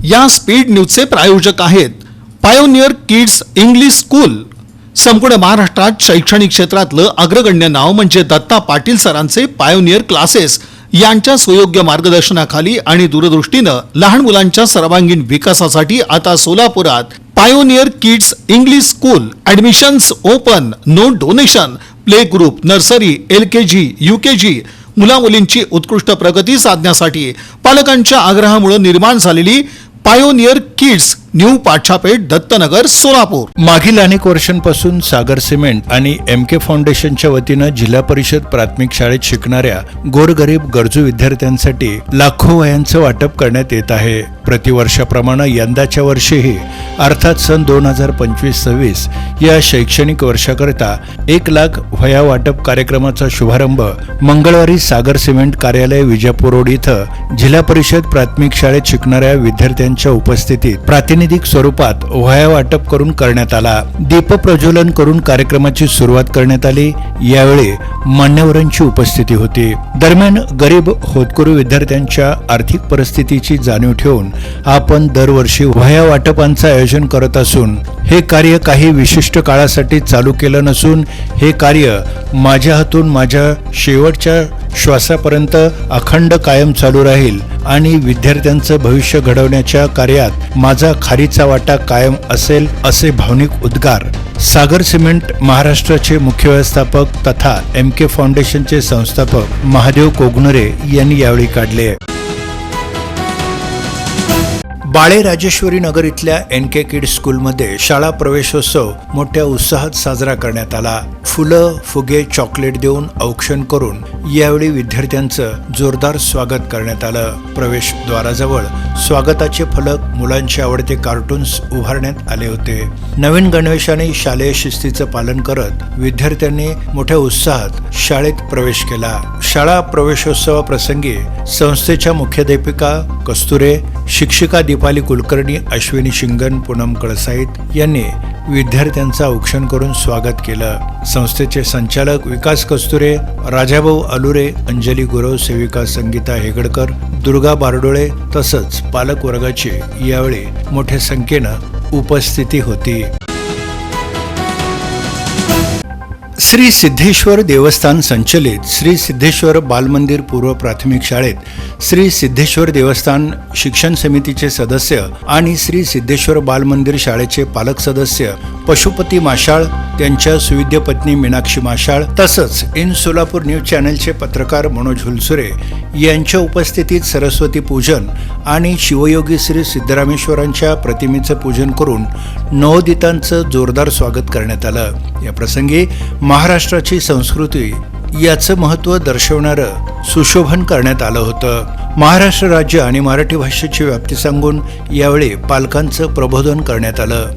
या स्पीड न्यूजचे प्रायोजक आहेत पायोनियर किड्स इंग्लिश स्कूल. संपूर्ण महाराष्ट्रात शैक्षणिक क्षेत्रातलं अग्रगण्य नाव म्हणजे दत्ता पाटील सरांचे पायोनियर क्लासेस. यांच्या सुयोग्य मार्गदर्शनाखाली आणि दूरदृष्टीनं लहान मुलांच्या सर्वांगीण विकासासाठी आता सोलापुरात pioneer kids English school. Admissions open, no donation. Play group, nursery, LKG, UKG मुलामुलींची उत्कृष्ट प्रगती साधण्यासाठी पालकांच्या आग्रहामुळे निर्माण झालेली पायोनियर किड्स न्यू पाठशापेठ, दत्तनगर, सोलापूर. मागील अनेक वर्षांपासून सागर सिमेंट आणि MK फाउंडेशनच्या वतीनं जिल्हा परिषद प्राथमिक शाळेत शिकणाऱ्या गोरगरीब गरजू विद्यार्थ्यांसाठी लाखो वह्यांचं वाटप करण्यात येत आहे. प्रतिवर्षाप्रमाणे यंदाच्या वर्षीही अर्थात सन 2025-26 या शैक्षणिक वर्षाकरिता 1 लाख वह्या वाटप कार्यक्रमाचा शुभारंभ मंगळवारी सागर सिमेंट कार्यालय विजापूर रोड इथं जिल्हा परिषद प्राथमिक शाळेत शिकणाऱ्या विद्यार्थ्यांच्या उपस्थितीत प्रातिनिधिक स्वरूपात वह्या वाटप करून करण्यात आला. दीप प्रज्वलन करून कार्यक्रमाची सुरुवात करण्यात आली. यावेळी मान्यवरांची उपस्थिती होती. दरम्यान गरीब होतकरू विद्यार्थ्यांच्या आर्थिक परिस्थितीची जाणीव ठेवून आपण दरवर्षी वह्या वाटपांचं आयोजन करत असून हे कार्य काही विशिष्ट काळासाठी चालू केलं नसून हे कार्य माझ्या हातून माझ्या शेवटच्या श्वासापर्यंत अखंड कायम चालू राहील आणि विद्यार्थ्यांचं भविष्य घडवण्याच्या कार्यात माझा खारीचा वाटा कायम असेल, असे भावनिक उद्गार सागर सिमेंट महाराष्ट्राचे मुख्य व्यवस्थापक तथा MK फाउंडेशनचे संस्थापक महादेव कोगनरे यांनी यावेळी काढले. बाळे राजेश्वरी नगर इथल्या NK किड्स स्कूलमध्ये शाळा प्रवेशोत्सव मोठ्या उत्साहात साजरा करण्यात आला. फुलं, फुगे, चॉकलेट देऊन औक्षण करून यावेळी विद्यार्थ्यांचं जोरदार स्वागत करण्यात आलं. प्रवेशद्वाराजवळ स्वागताचे फलक, मुलांचे आवडते कार्टून्स उभारण्यात आले होते. नवीन गणवेशाने शालेय शिस्तीचं पालन करत विद्यार्थ्यांनी मोठ्या उत्साहात शाळेत प्रवेश केला. शाळा प्रवेशोत्सवाप्रसंगी संस्थेच्या मुख्याध्यापिका कस्तुरे, शिक्षिका दीपाली कुलकर्णी, अश्विनी शिंगण, पूनम कळसाईत यांनी विद्यार्थ्यांचं औक्षण करून स्वागत केलं. संस्थेचे संचालक विकास कस्तुरे, राजाभाऊ अलुरे, अंजली गुरव, सेविका संगीता हेगडकर, दुर्गा बारडोळे तसंच पालक वर्गाची यावेळी मोठ्या संख्येनं उपस्थिती होती. श्री सिद्धेश्वर देवस्थान संचलित श्री सिद्धेश्वर बालमंदिर पूर्व प्राथमिक शाळेत श्री सिद्धेश्वर देवस्थान शिक्षण समितीचे सदस्य आणि श्री सिद्धेश्वर बालमंदिर शाळेचे पालक सदस्य पशुपती माशाळ, त्यांच्या सुविद्य पत्नी मीनाक्षी माशाळ तसंच इन सोलापूर न्यूज चॅनलचे पत्रकार मनोज हुलसुरे यांच्या उपस्थितीत सरस्वती पूजन आणि शिवयोगी श्री सिद्धरामेश्वरांच्या प्रतिमेचं पूजन करून नवोदितांचं जोरदार स्वागत करण्यात आलं. या प्रसंगी महाराष्ट्राची संस्कृती याचं महत्त्व दर्शवणारं सुशोभन करण्यात आलं होतं. महाराष्ट्र राज्य आणि मराठी भाषेची व्याप्ती सांगून यावेळी पालकांचं प्रबोधन करण्यात आलं.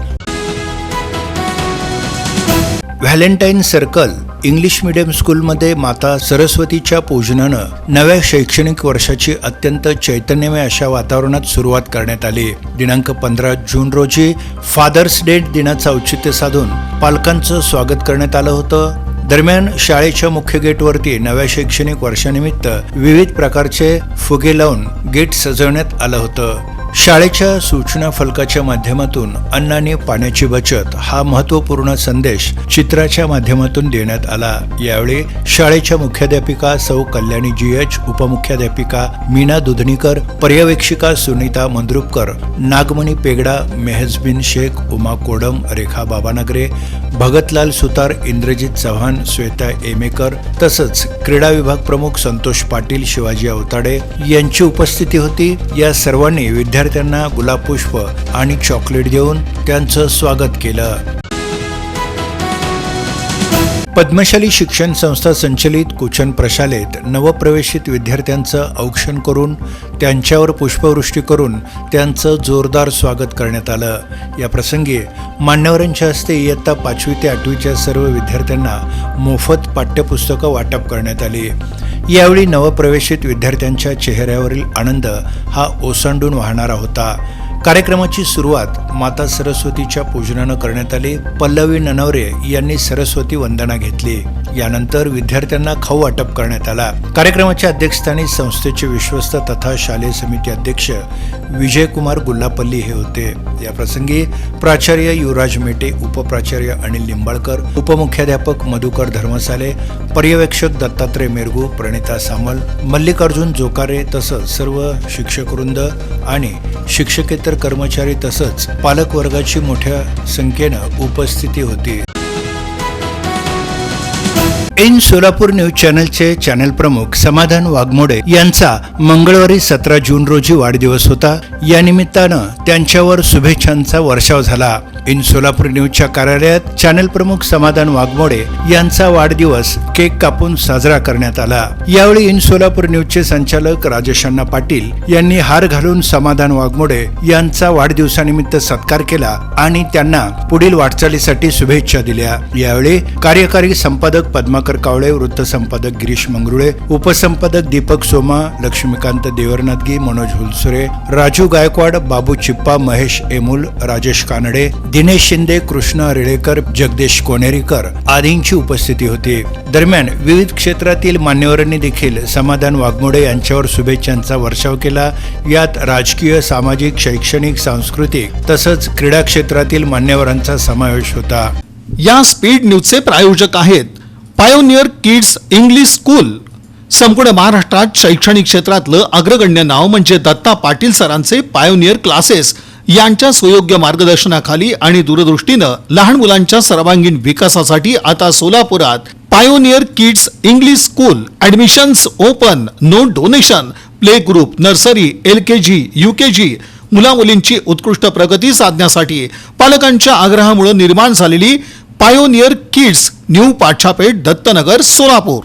व्हॅलेंटाईन सर्कल इंग्लिश मीडियम स्कूलमध्ये माता सरस्वतीच्या पूजनानं नव्या शैक्षणिक वर्षाची अत्यंत चैतन्यमय अशा वातावरणात सुरुवात करण्यात आली. दिनांक 15 जून रोजी फादर्स डे दिनाचं औचित्य साधून पालकांचं स्वागत करण्यात आलं होतं. दरम्यान शाळेच्या मुख्य गेटवरती नव्या शैक्षणिक वर्षानिमित्त विविध प्रकारचे फुगे लावून गेट सजवण्यात आलं होतं. शाळेच्या सूचना फलकाच्या माध्यमातून अन्न आणि पाण्याची बचत हा महत्त्वपूर्ण संदेश चित्राच्या माध्यमातून देण्यात आला. यावेळी शाळेच्या मुख्याध्यापिका सौ कल्याणी GH, उपमुख्याध्यापिका मीना दुधणीकर, पर्यवेक्षिका सुनीता मंद्रुपकर, नागमणी पेगडा, मेहजबिन शेख, उमा कोडम, रेखा बाबानगरे, भगतलाल सुतार, इंद्रजित चव्हाण, श्वेता एमेकर तसंच क्रीडा विभाग प्रमुख संतोष पाटील, शिवाजी अवताडे यांची उपस्थिती होती. या सर्वांनी विद्यार्थ्यांना गुलाबपुष्प आणि चॉकलेट देऊन त्यांचं स्वागत केलं. पद्मशाली शिक्षण संस्था संचलित कुचन प्रशालेत नवप्रवेशित विद्यार्थ्यांचं औक्षण करून त्यांच्यावर पुष्पवृष्टी करून त्यांचं जोरदार स्वागत करण्यात आलं. या प्रसंगी मान्यवरांच्या हस्ते इयत्ता 5वी ते 8वीच्या सर्व विद्यार्थ्यांना मोफत पाठ्यपुस्तकं वाटप करण्यात आली. यावेळी नवप्रवेशित विद्यार्थ्यांच्या चेहऱ्यावरील आनंद हा ओसंडून वाहणारा होता. कार्यक्रमाची सुरुवात माता सरस्वतीच्या पूजनानं करण्यात आली. पल्लवी ननवरे यांनी सरस्वती वंदना घेतली. यानंतर विद्यार्थ्यांना खाऊ वाटप करण्यात आला. कार्यक्रमाच्या अध्यक्षस्थानी संस्थेचे विश्वस्त तथा शालेय समिती अध्यक्ष विजयकुमार गुल्लापल्ली हे होते. या प्रसंगी प्राचार्य युवराज मेटे, उपप्राचार्य अनिल लिंबाळकर, उपमुख्याध्यापक मधुकर धर्मसाले, पर्यवेक्षक दत्तात्रय मेरगू, प्रणिता सामल, मल्लिकार्जुन जोकारे तसंच सर्व शिक्षकवृंद आणि शिक्षकेतर कर्मचारी तसंच पालक वर्गाची मोठ्या संख्येनं उपस्थिती होती. इन सोलापूर न्यूज चॅनलचे चॅनल प्रमुख समाधान वाघमोडे यांचा मंगळवारी 17 जून रोजी वाढदिवस होता. या निमित्तानं त्यांच्यावर शुभेच्छांचा वर्षाव झाला. इन सोलापूर न्यूजच्या कार्यालयात चॅनल प्रमुख समाधान वाघमोडे यांचा वाढदिवस केक कापून साजरा करण्यात आला. यावेळी इन सोलापूर न्यूजचे संचालक राजेश अण्णा पाटील यांनी हार घालून समाधान वाघमोडे यांचा वाढदिवसानिमित्त सत्कार केला आणि त्यांना पुढील वाटचालीसाठी शुभेच्छा दिल्या. यावेळी कार्यकारी संपादक पद्माकर कावळे, वृत्त संपादक गिरीश मंगरुळे, उपसंपादक दीपक सोमा, लक्ष्मीकांत देवरनाथगी, मनोज हुलसुरे, राजू गायकवाड, बाबू चिप्पा, महेश एमुल, राजेश कानडे, दिनेश शिंदे, कृष्णा रेळेकर, जगदीश कोनेरीकर आदींची उपस्थिती होती. दरम्यान विविध क्षेत्रातील मान्यवरांनी देखील समाधान वाघमोडे यांच्यावर शुभेच्छांचा वर्षाव केला. यात राजकीय, सामाजिक, शैक्षणिक, सांस्कृतिक तसंच क्रीडा क्षेत्रातील मान्यवरांचा समावेश होता. या स्पीड न्यूजचे प्रायोजक आहेत पायोनियर किड्स इंग्लिश स्कूल. संपूर्ण महाराष्ट्रात शैक्षणिक क्षेत्रातलं अग्रगण्य नाव म्हणजे दत्ता पाटील सरांचे पायोनियर क्लासेस यांच्या सुयोग्य मार्गदर्शनाखाली आणि दूरदृष्टीनं लहान मुलांच्या सर्वांगीण विकासासाठी आता सोलापुरात pioneer kids English school. Admissions open, no donation. Play group, nursery, LKG, UKG मुलामुलींची उत्कृष्ट प्रगती साधण्यासाठी पालकांच्या आग्रहामुळे निर्माण झालेली पायोनियर किड्स न्यू पाठशापेठ, दत्तनगर, सोलापूर.